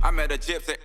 I met a gypsy.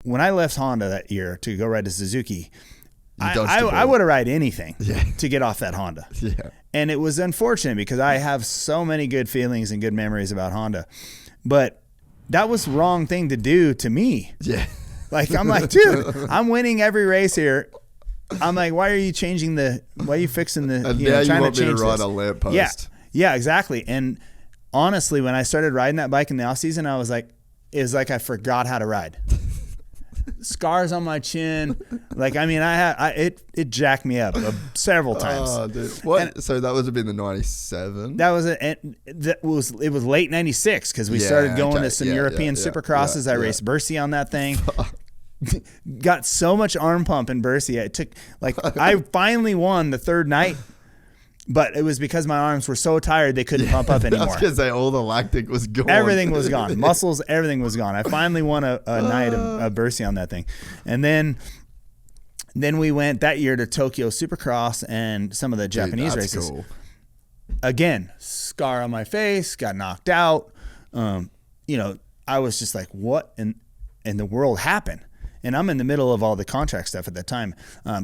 When I left Honda that year to go ride to Suzuki, I I would have ride anything to get off that Honda. Yeah. And it was unfortunate because I have so many good feelings and good memories about Honda. But that was the wrong thing to do to me. Yeah. Like, I'm like, dude, I'm winning every race here. I'm like, why are you fixing the, And you now know, you trying want to me to change ride this? a lamppost. Yeah, exactly. And honestly, when I started riding that bike in the off season, I was like, it was like I forgot how to ride. Scars on my chin. Like, I mean, it jacked me up several times. Oh, dude. What? So that would have been the 97? That was it was late 96 because we started going to some European supercrosses. I raced Bercy on that thing. Got so much arm pump in Bercy. It took, like, I finally won the third night, but it was because my arms were so tired they couldn't pump up anymore. I was going to say all the lactic was gone. Everything was gone. Muscles, everything was gone. I finally won a night of Bercy on that thing. And then we went that year to Tokyo Supercross and some of the Japanese races. Cool. Again, scar on my face, got knocked out. You know, I was just like, what in the world happened? And I'm in the middle of all the contract stuff at that time.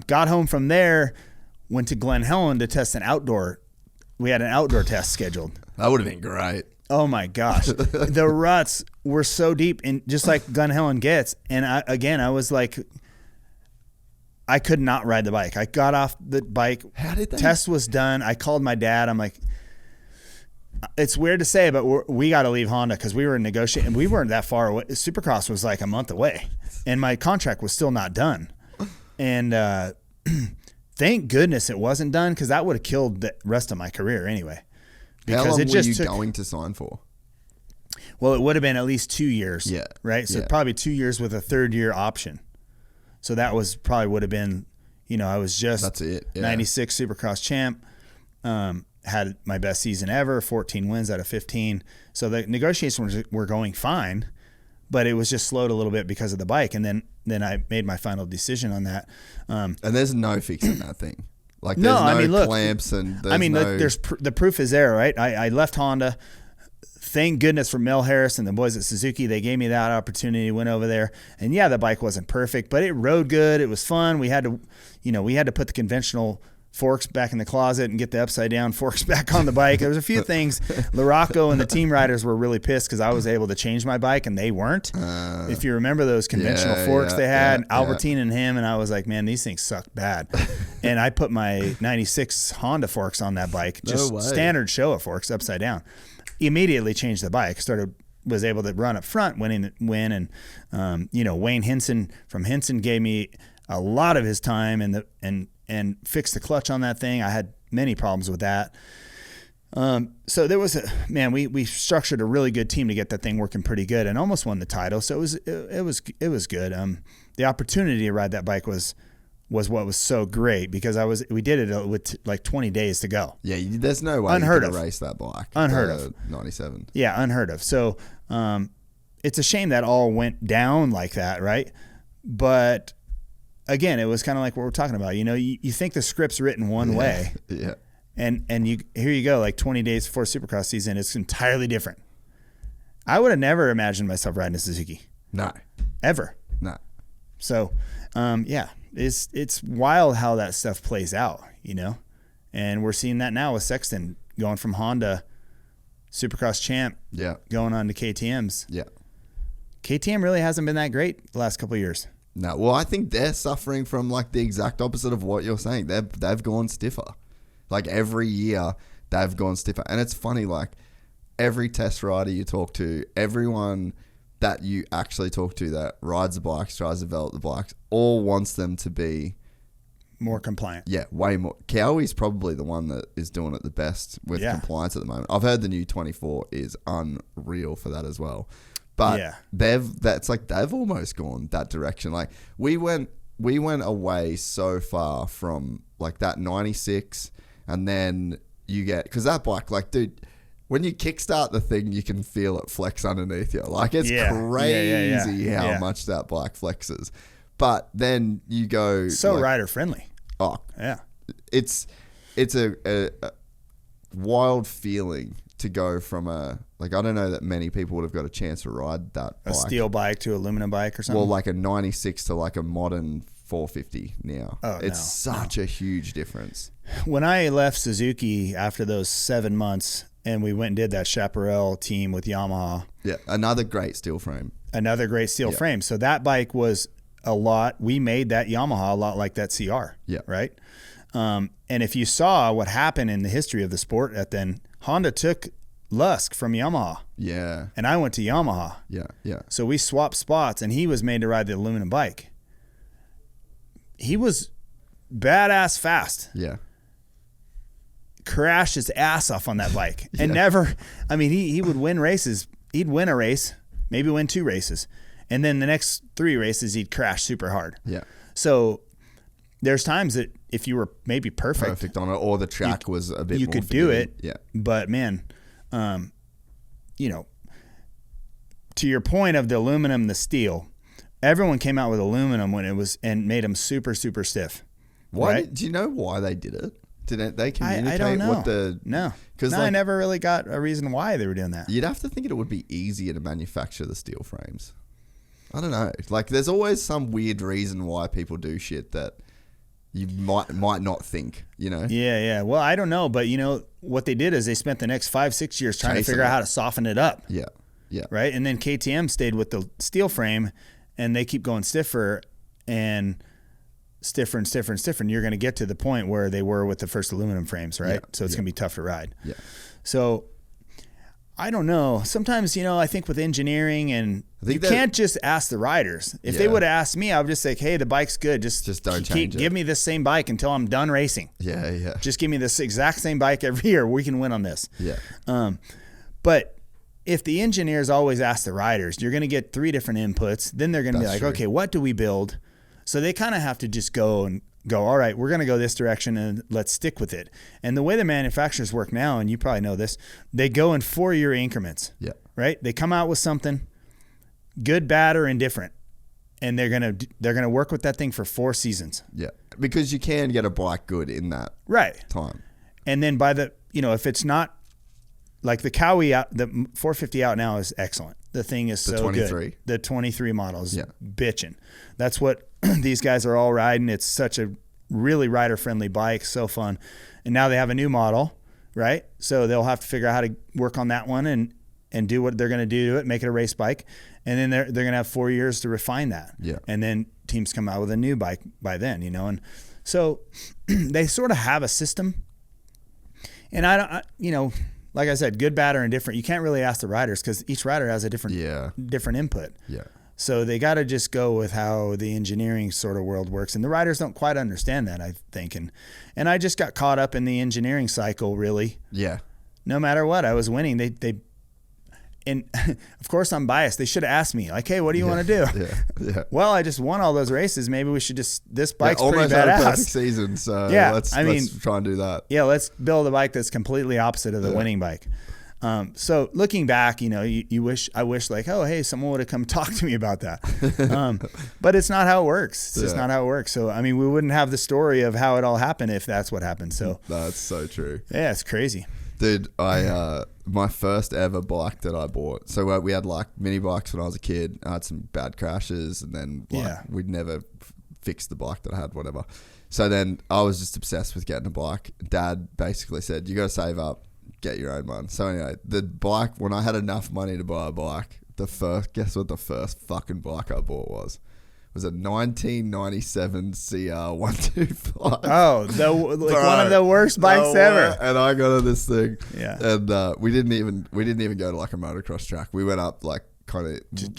Got home from there, went to Glen Helen to test we had an outdoor test scheduled. That would have been great. Oh my gosh. The ruts were so deep, and just like Glen Helen gets. And I was like, I could not ride the bike. I got off the bike. How did that? Test was done. I called my dad. I'm like, it's weird to say, but we got to leave Honda because we were negotiating. We weren't that far away. Supercross was like a month away, and my contract was still not done. And thank goodness it wasn't done because that would have killed the rest of my career anyway. How Because long it just were you took, going to sign for? well, it would have been at least 2 years. Yeah. Right. So Yeah. probably 2 years with a third year option. So that was probably would have been, you know, I was just That's it. Yeah. 96 Supercross champ. Had my best season ever, 14 wins out of 15. So the negotiations were going fine, but it was just slowed a little bit because of the bike. And then I made my final decision on that. And there's no fixing that thing. Like, there's no clamps and there's the proof is there, right? I left Honda. Thank goodness for Mel Harris and the boys at Suzuki. They gave me that opportunity, went over there. And yeah, the bike wasn't perfect, but it rode good. It was fun. We had to put the conventional forks back in the closet and get the upside down forks back on the bike. There was a few things. Larocco and the team riders were really pissed because I was able to change my bike and they weren't. If you remember those conventional forks they had, Albertine and him, and I was like, man, these things suck bad. And I put my 96 Honda forks on that bike, just standard Showa forks upside down. Immediately changed the bike. Was able to run up front, win, and Wayne Hinson from Hinson gave me a lot of his time and fixed the clutch on that thing. I had many problems with that. So there was we structured a really good team to get that thing working pretty good and almost won the title. So it was good. The opportunity to ride that bike was what was so great because we did it with like 20 days to go. Yeah, there's no way Unheard you of. could race that bike. Unheard of. 97. Yeah, unheard of. So it's a shame that all went down like that, right? But again, it was kind of like what we're talking about. You know, you think the script's written one way. Yeah. And here you go, like 20 days before Supercross season, it's entirely different. I would have never imagined myself riding a Suzuki. No. Ever. No. So, it's wild how that stuff plays out, you know? And we're seeing that now with Sexton going from Honda Supercross champ going on to KTM's. Yeah. KTM really hasn't been that great the last couple of years. No. Well, I think they're suffering from like the exact opposite of what you're saying. They've gone stiffer. Like every year they've gone stiffer. And it's funny, like every test rider you talk to, everyone that you actually talk to that rides the bikes, tries to develop the bikes, all wants them to be more compliant. Yeah, way more. Kyoe's probably the one that is doing it the best with compliance at the moment. I've heard the new 24 is unreal for that as well. But they've almost gone that direction. Like we went away so far from like that 96, and then you get, because that bike, like, dude, when you kickstart the thing, you can feel it flex underneath you. Like it's crazy how much that bike flexes. But then you go so rider friendly. Oh yeah, it's a wild feeling to go from I don't know that many people would have got a chance to ride that bike. A steel bike to aluminum bike or something? Well, like a 96 to like a modern 450 now. It's such a huge difference. When I left Suzuki after those 7 months and we went and did that Chaparral team with Yamaha. Yeah, another great steel frame. Frame. So that bike was we made that Yamaha a lot like that CR. Yeah. Right? And if you saw what happened in the history of the sport then Honda took Lusk from Yamaha. Yeah. And I went to Yamaha. Yeah, yeah. So we swapped spots and he was made to ride the aluminum bike. He was badass fast. Yeah. Crashed his ass off on that bike and never, he would win races. He'd win a race, maybe win 2 races. And then the next 3 races, he'd crash super hard. Yeah. So there's times that if you were maybe perfect on it, or the track was a bit you more could forgiving. do it. Yeah. But man, to your point of the aluminum, the steel, everyone came out with aluminum when it was, and made them super, super stiff. Why? Right? Do you know why they did it? Did they communicate I don't know. what the... No. Because I never really got a reason why they were doing that. You'd have to think it would be easier to manufacture the steel frames. I don't know. Like, there's always some weird reason why people do shit that you might not think, Yeah, yeah. Well, I don't know, but what they did is they spent the next 5-6 years trying to figure out how to soften it up. Yeah, yeah. Right? And then KTM stayed with the steel frame, and they keep going stiffer and stiffer and stiffer and stiffer, and you're going to get to the point where they were with the first aluminum frames, right? Yeah, So it's going to be tough to ride. Yeah. So I don't know. Sometimes, I think with engineering, and you can't just ask the riders. If they would have asked me, I would just say, hey, the bike's good. Just don't change it. Give me this same bike until I'm done racing. Yeah, yeah. Just give me this exact same bike every year. We can win on this. Yeah. But if the engineers always ask the riders, you're going to get 3 different inputs. Then they're going to be like, okay, what do we build? So they kind of have to just go, all right, we're going to go this direction and let's stick with it. And the way the manufacturers work now, and you probably know this, they go in 4-year increments. Yeah. Right? They come out with something good, bad, or indifferent. And they're going to work with that thing for 4 seasons. Yeah. Because you can get a bike good in that time. And then by the, if it's not like the Cowie out, the 450 out now is excellent. The thing is so 23. good. The 23 model is bitching. That's what these guys are all riding. It's such a really rider-friendly bike, so fun. And now they have a new model, right? So they'll have to figure out how to work on that one and do what they're going to do to it, make it a race bike. And then they're going to have 4 years to refine that. Yeah. And then teams come out with a new bike by then, And so they sort of have a system. And like I said, good, bad, or indifferent. You can't really ask the riders because each rider has a different input. Yeah. So they got to just go with how the engineering sort of world works. And the riders don't quite understand that, I think. And I just got caught up in the engineering cycle, really. Yeah. No matter what, I was winning. And of course I'm biased. They should have asked me, like, hey, what do you want to do? Yeah. Yeah. Well, I just won all those races. Maybe we should this bike's pretty almost badass. Had a perfect season, so let's try and do that. Yeah, let's build a bike that's completely opposite of the winning bike. So looking back, I wish like, oh, hey, someone would have come talk to me about that. But it's not how it works. It's just not how it works. So, we wouldn't have the story of how it all happened if that's what happened. So that's so true. Yeah, it's crazy. Dude, my first ever bike that I bought. So we had like mini bikes when I was a kid. I had some bad crashes, and then we'd never fixed the bike that I had, whatever. So then I was just obsessed with getting a bike. Dad basically said, you got to save up, get your own one. So anyway, the bike, when I had enough money to buy a bike, guess what the first fucking bike I bought was? It was a 1997 CR125. Oh, one of the worst bikes ever. And I got on this thing. Yeah. And we didn't even go to like a motocross track. We went up like we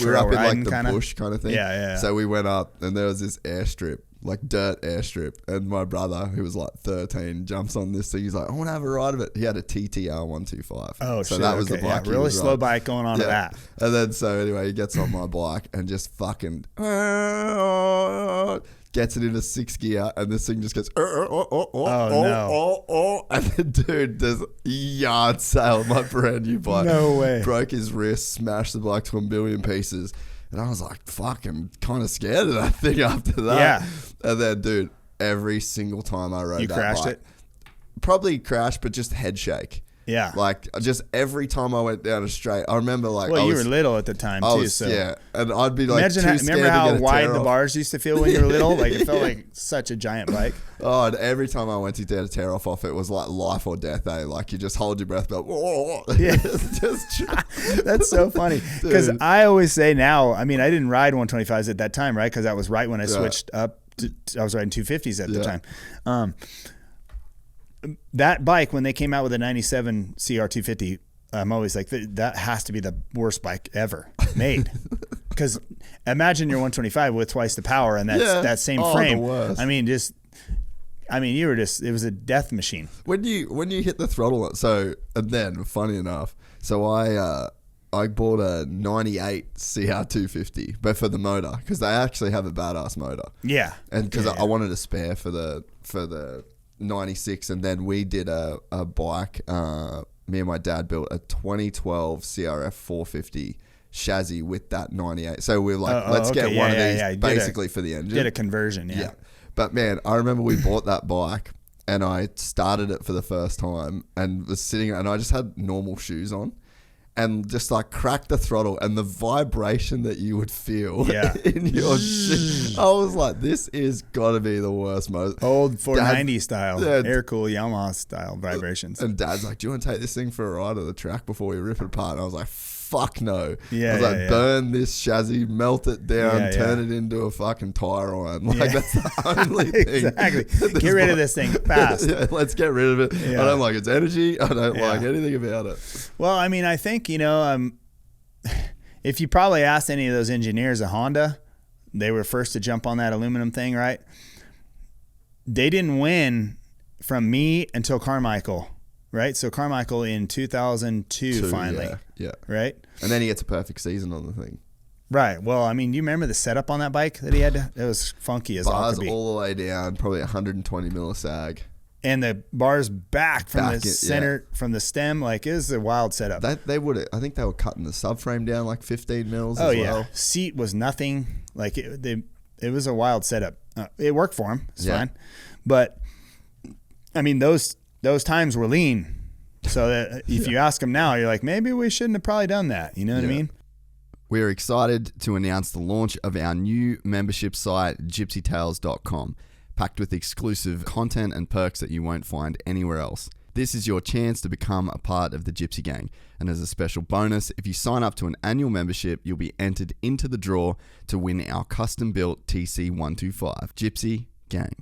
were up in like the bush kind of thing. Yeah. So we went up, and there was this airstrip, like dirt airstrip, and my brother, who was like 13, jumps on this thing. He's like, I want to have a ride of it. He had a TTR 125. Oh, so that was the bike. Yeah, really slow bike going on to that. And then so anyway, he gets on my bike and just fucking gets it into 6th gear, and this thing just goes and then dude does yard sale my brand new bike. No way. Broke his wrist, smashed the bike to a million pieces. And I was like, fucking kind of scared of that thing after that. Yeah. And then, dude, every single time I rode that bike. You crashed it? Probably crashed, but just head shake. Yeah. Like, just every time I went down a straight, I remember like... Well, you were little at the time, too. Yeah, and I'd be like remember how wide the bars used to feel when you were little? Like, it felt like such a giant bike. Oh, and every time I went to dare to tear off, it was like life or death, eh? Like, you just hold your breath, but... Yeah. That's so funny. Because I always say now, I mean, I didn't ride 125s at that time, right? Because that was right when I switched up. I was riding 250s at the time. That bike, when they came out with a 97 CR250, I'm always like, that has to be the worst bike ever made. Because imagine your 125 with twice the power and that same frame. I mean, you were just, it was a death machine. When you hit the throttle, and then, funny enough, so I bought a 98 CR250, but for the motor, because they actually have a badass motor. Yeah. And because I wanted a spare for the 96, and then we did a bike. Me and my dad built a 2012 CRF 450 chassis with that 98. So we were like, let's get one of these basically for the engine. Did a conversion, yeah. But man, I remember we bought that bike and I started it for the first time and was sitting, and I just had normal shoes on. And just like crack the throttle and the vibration that you would feel in your shit. I was like, this is got to be the worst motor. Old 490 style, air-cooled Yamaha style vibrations. And Dad's like, do you want to take this thing for a ride on the track before we rip it apart? And I was like, fuck no. Yeah, I was like, burn this chassis, melt it down, turn it into a fucking tire iron. Like, that's the only thing. Exactly. Get rid of this thing fast. Let's get rid of it. Yeah. I don't like its energy. I don't like anything about it. Well, I mean, I think, if you probably asked any of those engineers at Honda, they were first to jump on that aluminum thing, right? They didn't win from me until Carmichael. Right, so Carmichael in 2002 finally. Yeah. Right, and then he gets a perfect season on the thing. Right. Well, I mean, you remember the setup on that bike that he had? It was funky as all could be. Bars all the way down, probably 120 millisag. And the bars back from the center, from the stem, like it was a wild setup. I think they were cutting the subframe down like 15 mils. Oh as yeah, well. Seat was nothing. Like it was a wild setup. It worked for him. It's fine, but I mean those times were lean. So that if you ask them now, you're like, maybe we shouldn't have probably done that. You know what I mean? We're excited to announce the launch of our new membership site, gypsytales.com, packed with exclusive content and perks that you won't find anywhere else. This is your chance to become a part of the Gypsy Gang. And as a special bonus, if you sign up to an annual membership, you'll be entered into the draw to win our custom-built TC125. Gypsy Gang.